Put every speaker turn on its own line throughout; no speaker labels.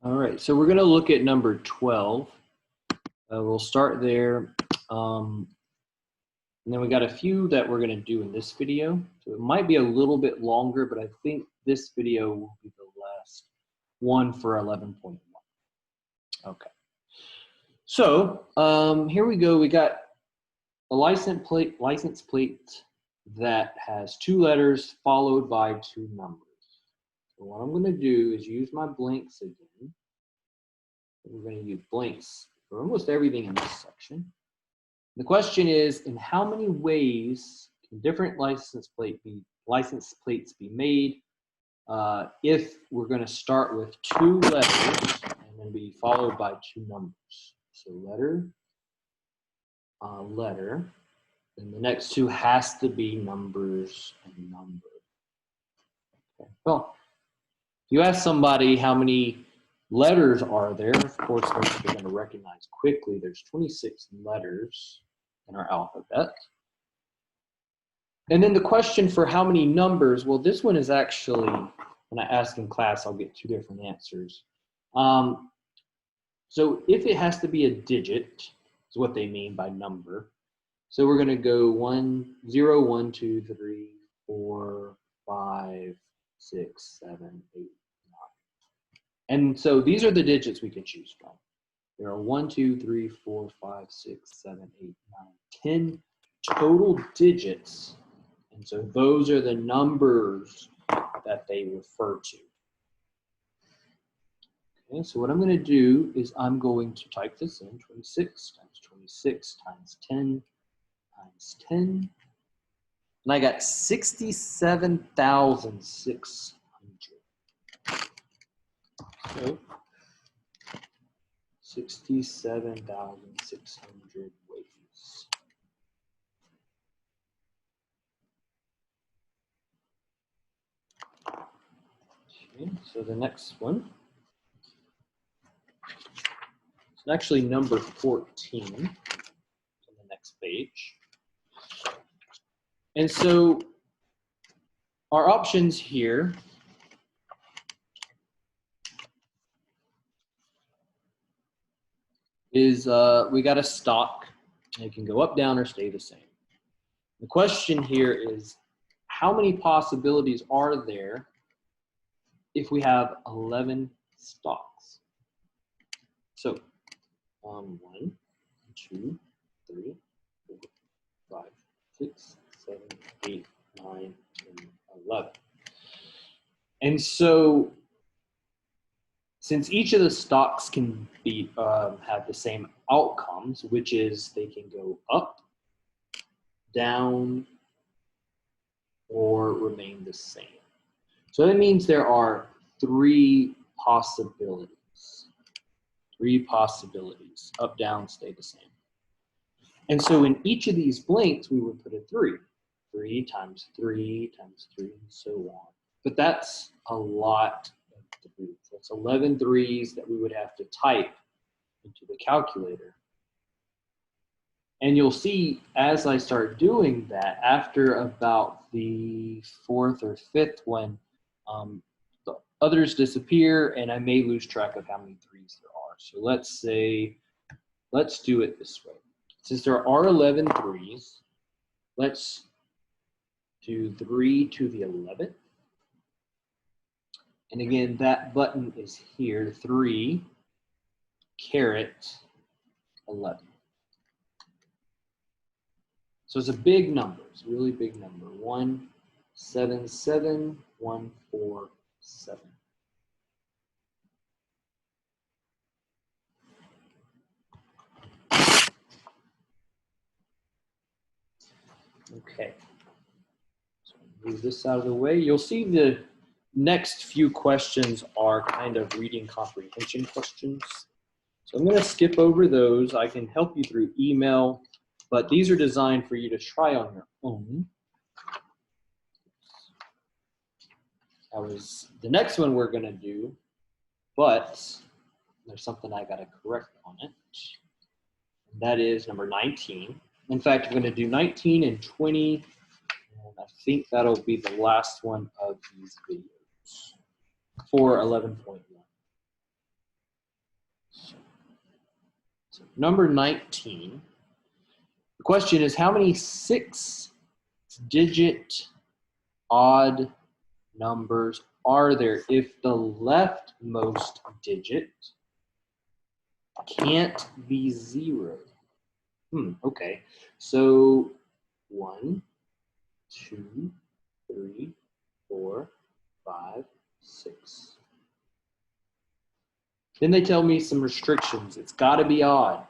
All right, so we're going to look at number 12. We'll start there. And then we got a few that we're going to do in this video. So it might be a little bit longer, but I think this video will be the last one for 11.1. Okay. So here we go. We got a license plate that has 2 letters followed by 2 numbers. So what I'm going to do is use my blanks again. We're going to use blanks for almost everything in this section. The question is, in how many ways can different license plates be made if we're going to start with 2 letters and then be followed by 2 numbers? So letter, letter, then the next 2 has to be numbers and number. Okay. Well, if you ask somebody how many letters are there, of course they're going to recognize quickly there's 26 letters in our alphabet. And then the question for how many numbers, well, this one is actually, when I ask in class, I'll get 2 different answers. So if it has to be a digit, is what they mean by number. So we're going to go 0, 1, 2, 3, 4, 5, 6, 7, 8, 9. And so these are the digits we can choose from. There are 1, 2, 3, 4, 5, 6, 7, 8, 9, 10 total digits. And so those are the numbers that they refer to. Okay, so what I'm going to do is I'm going to type this in, 26 times 26 times 10 times 10. And I got 67,600. So 67,600 ways. Okay, so the next one is actually number 14 on the next page. And so our options here is we got a stock. It can go up, down, or stay the same. The question here is, how many possibilities are there if we have 11 stocks? So 1, 2, 3, 4, 5, 6, 7, 8, 9, 10, 11. And so since each of the stocks can be have the same outcomes, which is they can go up, down, or remain the same. So that means there are 3 possibilities. 3 possibilities, up, down, stay the same. And so in each of these blanks, we would put a 3. 3 times 3 times 3, and so on. But that's a lot of 3s. That's 11 3s that we would have to type into the calculator. And you'll see as I start doing that, after about the 4th or 5th one, the others disappear and I may lose track of how many 3s there are. So let's do it this way. Since there are 11 3s, let's do 3 to the 11th. And again, that button is here, 3 caret 11. So it's a big number. It's a really big number. 177,147. Okay. So move this out of the way. You'll see the next few questions are kind of reading comprehension questions. So I'm going to skip over those. I can help you through email, but these are designed for you to try on your own. That was the next one we're going to do, but there's something I got to correct on it. And that is number 19. In fact, we're going to do 19 and 20, and I think that'll be the last one of these videos for 11.1. So number 19. The question is, how many 6-digit odd numbers are there if the leftmost digit can't be 0? Okay. So 1, 2, 3, 4, 5, 6. Then they tell me some restrictions. It's got to be odd.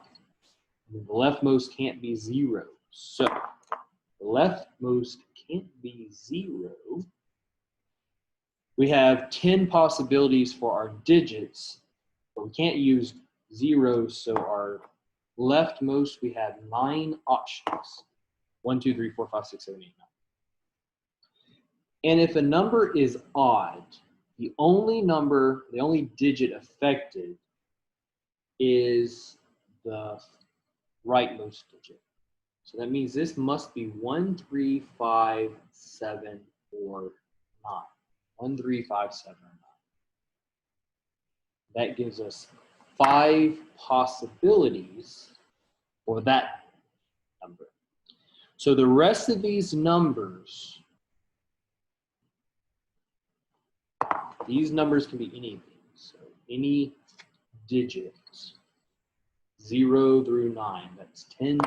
The leftmost can't be 0. So the leftmost can't be 0. We have 10 possibilities for our digits, but we can't use 0, so our leftmost, we have 9 options. 1, 2, 3, 4, 5, 6, 7, 8, 9. And if a number is odd, the only digit affected is the rightmost digit. So that means this must be 1, 3, 5, 7, or 9. 1, 3, 5, 7, or 9. That gives us 5 possibilities for that number. So the rest of these numbers can be anything. So any digits, 0 through 9, that's 10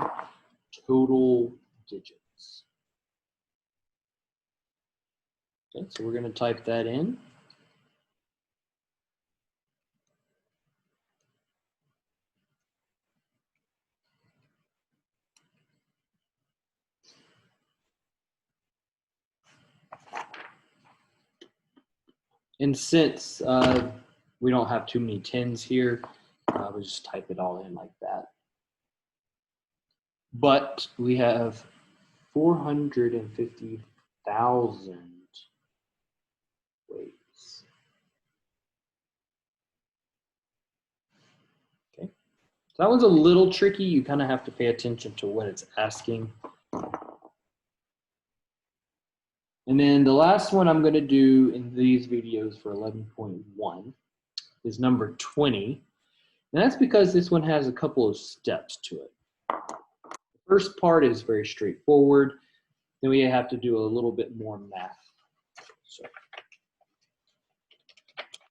total digits. Okay, so we're going to type that in. And since we don't have too many 10s here, we'll just type it all in like that. But we have 450,000 ways. Okay, so that one's a little tricky. You kind of have to pay attention to what it's asking. And then the last one I'm going to do in these videos for 11.1 is number 20. And that's because this one has a couple of steps to it. The first part is very straightforward. Then we have to do a little bit more math. So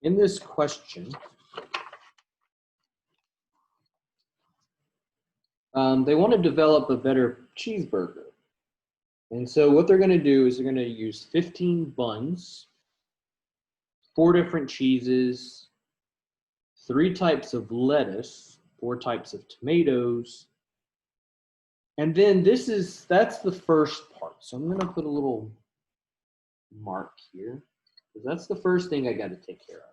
in this question, they want to develop a better cheeseburger. And so what they're going to do is they're going to use 15 buns, 4 different cheeses, 3 types of lettuce, 4 types of tomatoes. And then that's the first part. So I'm going to put a little mark here, because that's the first thing I got to take care of.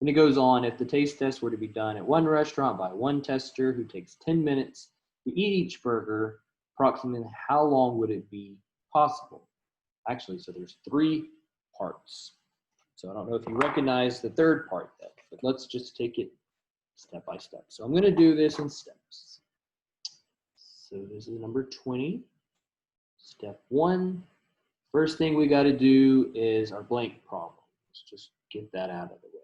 And it goes on, if the taste test were to be done at one restaurant by one tester who takes 10 minutes to eat each burger, approximately how long would it be possible? Actually, so there's 3 parts. So I don't know if you recognize the third part yet, but let's just take it step by step. So I'm going to do this in steps. So this is number 20. Step 1. First thing we got to do is our blank problem. Let's just get that out of the way.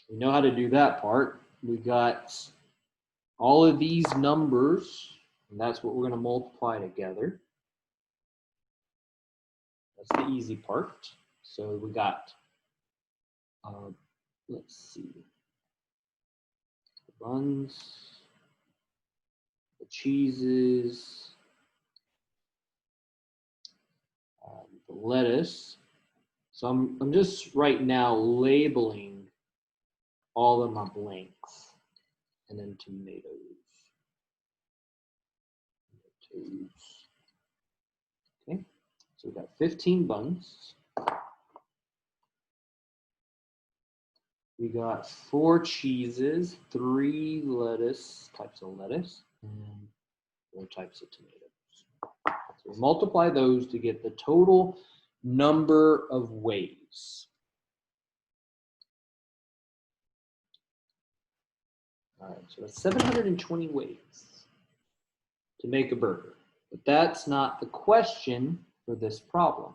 We know how to do that part. We got all of these numbers, and that's what we're going to multiply together. That's the easy part. So we got, let's see, the buns, the cheeses, the lettuce. So I'm just right now labeling all of my blanks, and then tomatoes. Okay, so we've got 15 buns. We got 4 cheeses, 3 types of lettuce, and 4 types of tomatoes. So we multiply those to get the total number of ways. All right, so that's 720 ways to make a burger. But that's not the question for this problem.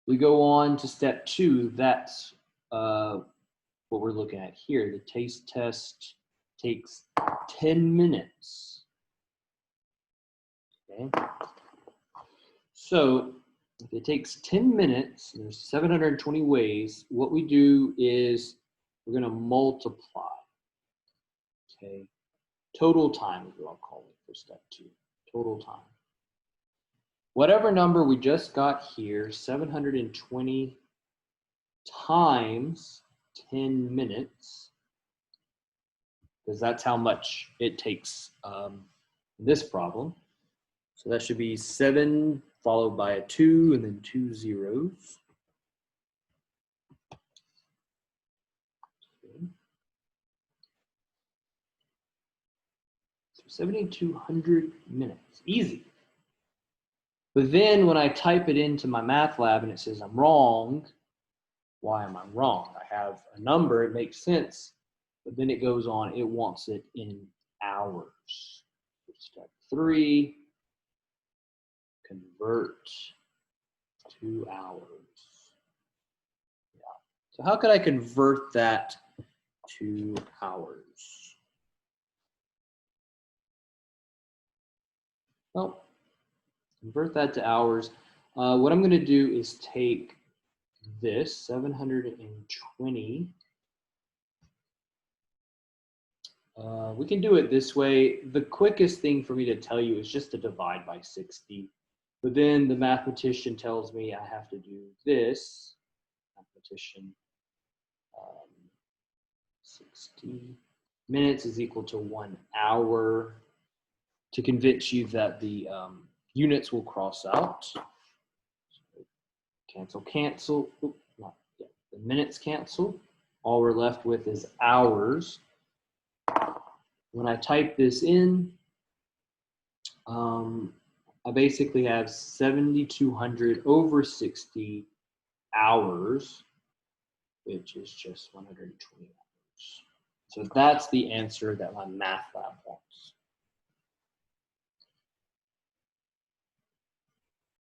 We go on to step 2. That's what we're looking at here. The taste test takes 10 minutes. Okay. So if it takes 10 minutes, and there's 720 ways, what we do is we're going to multiply. Okay. Total time is what I'll call it for step 2. Total time. Whatever number we just got here, 720 times 10 minutes, because that's how much it takes this problem. So that should be 7 followed by a 2 and then 2 zeros. Okay. So 7,200 minutes, easy. But then when I type it into my math lab and it says I'm wrong, why am I wrong? I have a number, it makes sense, but then it goes on, it wants it in hours. Step 3, convert to hours. Yeah. So how could I convert that to hours? Well, convert that to hours. What I'm going to do is take this 720. We can do it this way. The quickest thing for me to tell you is just to divide by 60. But then the mathematician tells me I have to do this. Mathematician, 60 minutes is equal to 1 hour, to convince you that the units will cross out. So cancel, cancel. Oops, not yet. The minutes cancel. All we're left with is hours. When I type this in, I basically have 7,200 over 60 hours, which is just 120 hours. So that's the answer that my math lab wants.